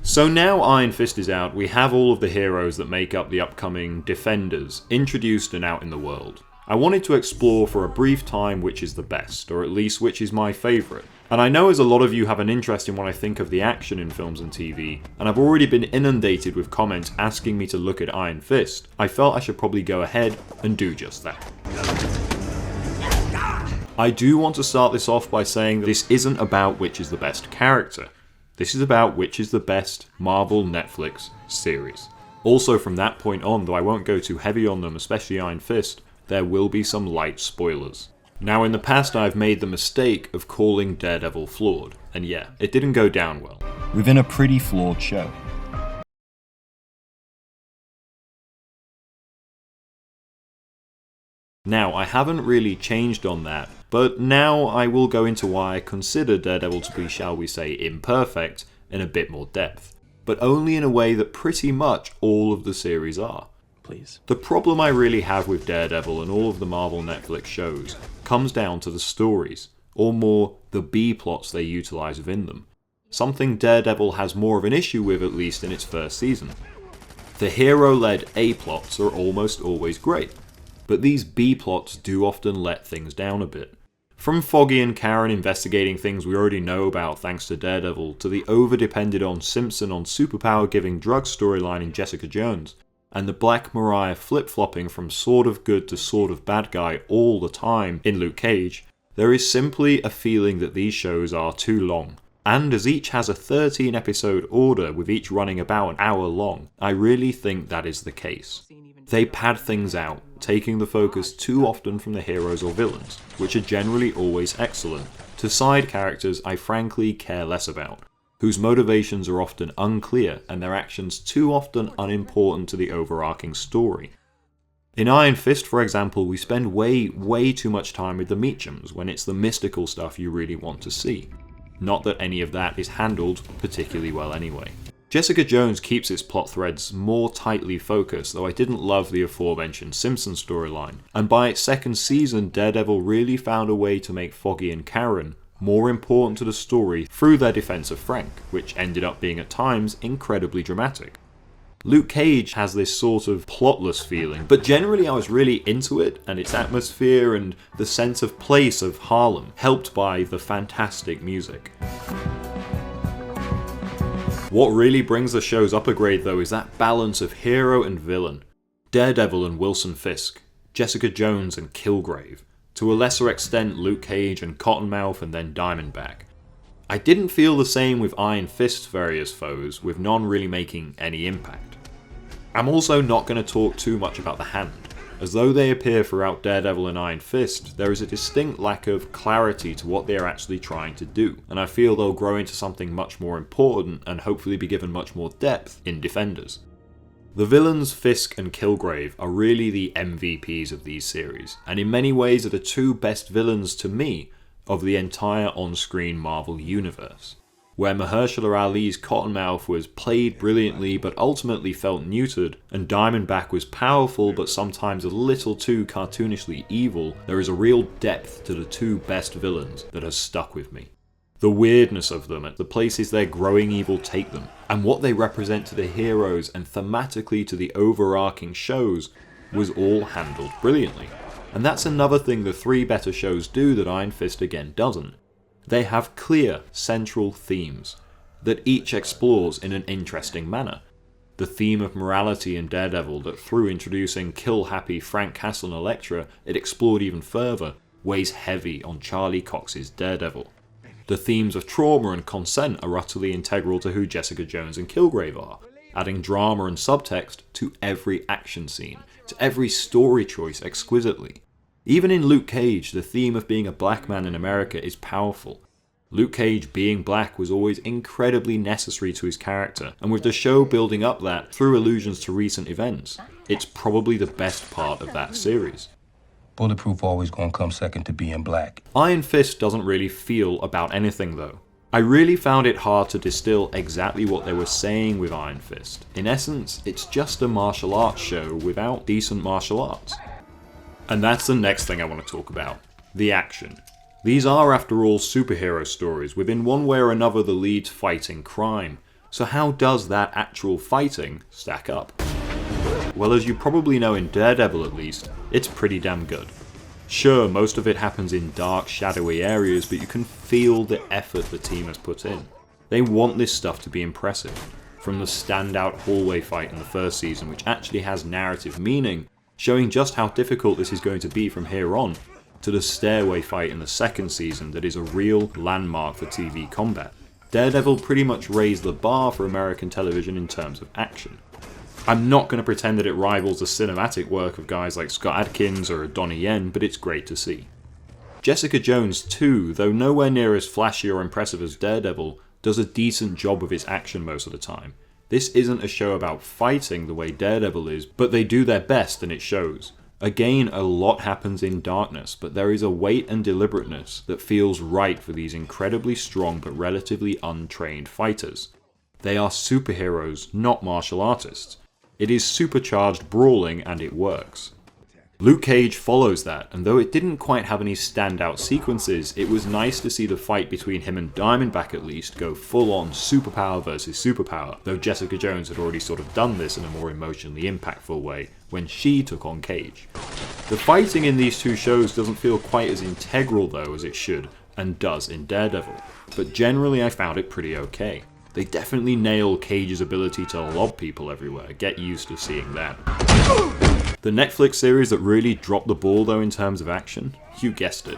So now Iron Fist is out, we have all of the heroes that make up the upcoming Defenders introduced and out in the world. I wanted to explore for a brief time which is the best, or at least which is my favourite. And I know as a lot of you have an interest in what I think of the action in films and TV, and I've already been inundated with comments asking me to look at Iron Fist, I felt I should probably go ahead and do just that. I do want to start this off by saying that this isn't about which is the best character. This is about which is the best Marvel Netflix series. Also from that point on, though I won't go too heavy on them, especially Iron Fist, there will be some light spoilers. Now in the past I've made the mistake of calling Daredevil flawed, and yeah, it didn't go down well. Within a pretty flawed show. Now, I haven't really changed on that, but now I will go into why I consider Daredevil to be, shall we say, imperfect in a bit more depth. But only in a way that pretty much all of the series are. Please. The problem I really have with Daredevil and all of the Marvel Netflix shows comes down to the stories, or more, the B-plots they utilise within them. Something Daredevil has more of an issue with, at least in its first season. The hero-led A-plots are almost always great, but these B-plots do often let things down a bit. From Foggy and Karen investigating things we already know about thanks to Daredevil, to the over-depended on Simpson on superpower-giving drug storyline in Jessica Jones, and the Black Mariah flip-flopping from sort of good to sort of bad guy all the time in Luke Cage, there is simply a feeling that these shows are too long. And as each has a 13-episode order with each running about an hour long, I really think that is the case. They pad things out, taking the focus too often from the heroes or villains, which are generally always excellent, to side characters I frankly care less about, whose motivations are often unclear and their actions too often unimportant to the overarching story. In Iron Fist, for example, we spend way too much time with the Meachums when it's the mystical stuff you really want to see. Not that any of that is handled particularly well anyway. Jessica Jones keeps its plot threads more tightly focused, though I didn't love the aforementioned Simpson storyline, and by its second season Daredevil really found a way to make Foggy and Karen more important to the story through their defense of Frank, which ended up being at times incredibly dramatic. Luke Cage has this sort of plotless feeling, but generally I was really into it and its atmosphere and the sense of place of Harlem, helped by the fantastic music. What really brings the shows up a grade though is that balance of hero and villain. Daredevil and Wilson Fisk, Jessica Jones and Kilgrave, to a lesser extent Luke Cage and Cottonmouth and then Diamondback. I didn't feel the same with Iron Fist's various foes, with none really making any impact. I'm also not going to talk too much about the Hand. As though they appear throughout Daredevil and Iron Fist, there is a distinct lack of clarity to what they are actually trying to do, and I feel they'll grow into something much more important and hopefully be given much more depth in Defenders. The villains Fisk and Kilgrave are really the MVPs of these series, and in many ways are the two best villains to me of the entire on-screen Marvel universe. Where Mahershala Ali's Cottonmouth was played brilliantly but ultimately felt neutered, and Diamondback was powerful but sometimes a little too cartoonishly evil, there is a real depth to the two best villains that has stuck with me. The weirdness of them, the places their growing evil take them, and what they represent to the heroes and thematically to the overarching shows was all handled brilliantly. And that's another thing the three better shows do that Iron Fist again doesn't. They have clear, central themes that each explores in an interesting manner. The theme of morality in Daredevil that through introducing kill-happy Frank Castle and Elektra, it explored even further, weighs heavy on Charlie Cox's Daredevil. The themes of trauma and consent are utterly integral to who Jessica Jones and Kilgrave are, adding drama and subtext to every action scene, to every story choice exquisitely. Even in Luke Cage, the theme of being a black man in America is powerful. Luke Cage being black was always incredibly necessary to his character, and with the show building up that through allusions to recent events, it's probably the best part of that series. Bulletproof always gonna come second to being black. Iron Fist doesn't really feel about anything though. I really found it hard to distill exactly what they were saying with Iron Fist. In essence, it's just a martial arts show without decent martial arts. And that's the next thing I want to talk about. The action. These are, after all, superhero stories, with in one way or another the leads fighting crime, So how does that actual fighting stack up? Well, as you probably know in Daredevil at least, it's pretty damn good. Sure, most of it happens in dark, shadowy areas, but you can feel the effort the team has put in. They want this stuff to be impressive. From the standout hallway fight in the first season, which actually has narrative meaning, showing just how difficult this is going to be from here on, to the stairway fight in the second season that is a real landmark for TV combat. Daredevil pretty much raised the bar for American television in terms of action. I'm not going to pretend that it rivals the cinematic work of guys like Scott Adkins or Donnie Yen, but it's great to see. Jessica Jones too, though nowhere near as flashy or impressive as Daredevil, does a decent job with its action most of the time. This isn't a show about fighting the way Daredevil is, but they do their best and it shows. Again, a lot happens in darkness, but there is a weight and deliberateness that feels right for these incredibly strong but relatively untrained fighters. They are superheroes, not martial artists. It is supercharged brawling and it works. Luke Cage follows that, and though it didn't quite have any standout sequences, it was nice to see the fight between him and Diamondback at least go full on superpower versus superpower, though Jessica Jones had already sort of done this in a more emotionally impactful way when she took on Cage. The fighting in these two shows doesn't feel quite as integral though as it should, and does in Daredevil, but generally I found it pretty okay. They definitely nail Cage's ability to lob people everywhere, get used to seeing that. The Netflix series that really dropped the ball though in terms of action, you guessed it.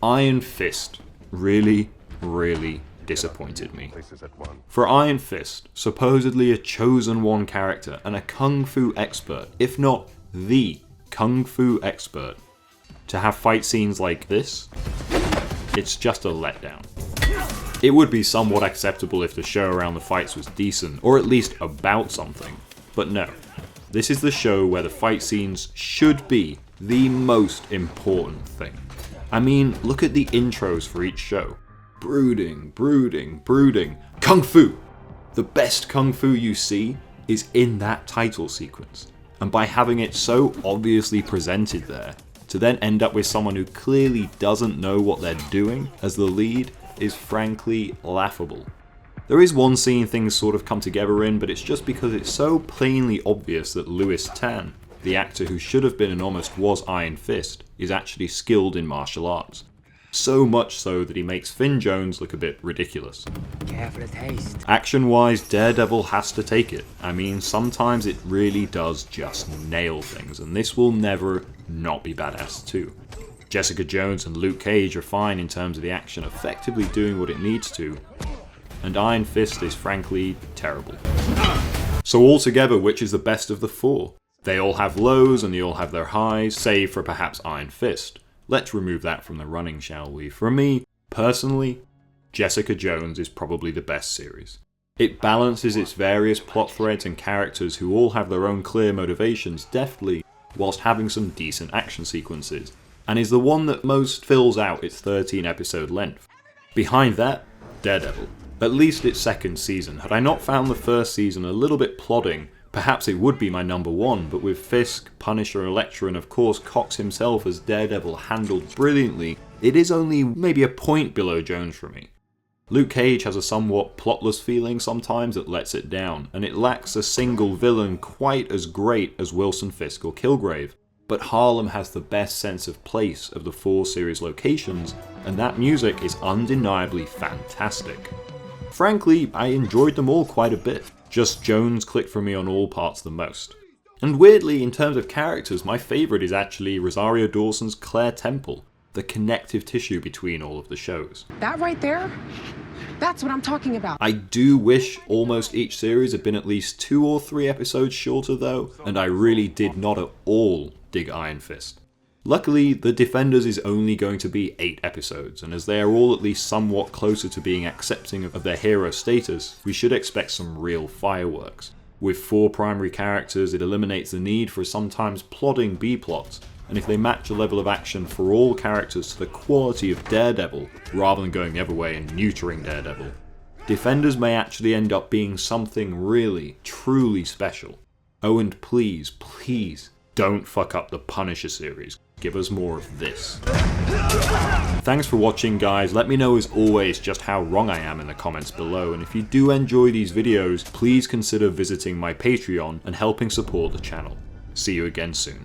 Iron Fist really disappointed me. For Iron Fist, supposedly a chosen one character and a kung fu expert, if not the kung fu expert, to have fight scenes like this, it's just a letdown. It would be somewhat acceptable if the show around the fights was decent, or at least about something, but no. This is the show where the fight scenes should be the most important thing. I mean, look at the intros for each show. Brooding, kung fu! The best kung fu you see is in that title sequence, and by having it so obviously presented there, to then end up with someone who clearly doesn't know what they're doing as the lead is frankly laughable. There is one scene things sort of come together in, but it's just because it's so plainly obvious that Lewis Tan, the actor who should have been and almost was Iron Fist, is actually skilled in martial arts. So much so that he makes Finn Jones look a bit ridiculous. Action-wise, Daredevil has to take it. I mean, sometimes it really does just nail things, and this will never not be badass too. Jessica Jones and Luke Cage are fine in terms of the action effectively doing what it needs to, and Iron Fist is frankly terrible. So altogether, which is the best of the four? They all have lows and they all have their highs, save for perhaps Iron Fist. Let's remove that from the running, shall we? For me, personally, Jessica Jones is probably the best series. It balances its various plot threads and characters who all have their own clear motivations deftly, whilst having some decent action sequences, and is the one that most fills out its 13 episode length. Behind that, Daredevil. At least its second season. Had I not found the first season a little bit plodding, perhaps it would be my number one, but with Fisk, Punisher, Elektra, and of course Cox himself as Daredevil handled brilliantly, it is only maybe a point below Jones for me. Luke Cage has a somewhat plotless feeling sometimes that lets it down, and it lacks a single villain quite as great as Wilson Fisk or Kilgrave. But Harlem has the best sense of place of the four series locations, and that music is undeniably fantastic. Frankly, I enjoyed them all quite a bit, just Jones clicked for me on all parts the most. And weirdly, in terms of characters, my favourite is actually Rosario Dawson's Claire Temple, the connective tissue between all of the shows. That right there? That's what I'm talking about. I do wish almost each series had been at least 2 or 3 episodes shorter though, and I really did not at all dig Iron Fist. Luckily, The Defenders is only going to be 8 episodes, and as they are all at least somewhat closer to being accepting of their hero status, we should expect some real fireworks. With 4 primary characters, it eliminates the need for sometimes plodding B-plots, and if they match a level of action for all characters to the quality of Daredevil, rather than going the other way and neutering Daredevil, Defenders may actually end up being something really, truly special. Oh, and please, don't fuck up the Punisher series. Give us more of this. Thanks for watching, guys. Let me know as always just how wrong I am in the comments below, and if you do enjoy these videos, please consider visiting my Patreon and helping support the channel. See you again soon.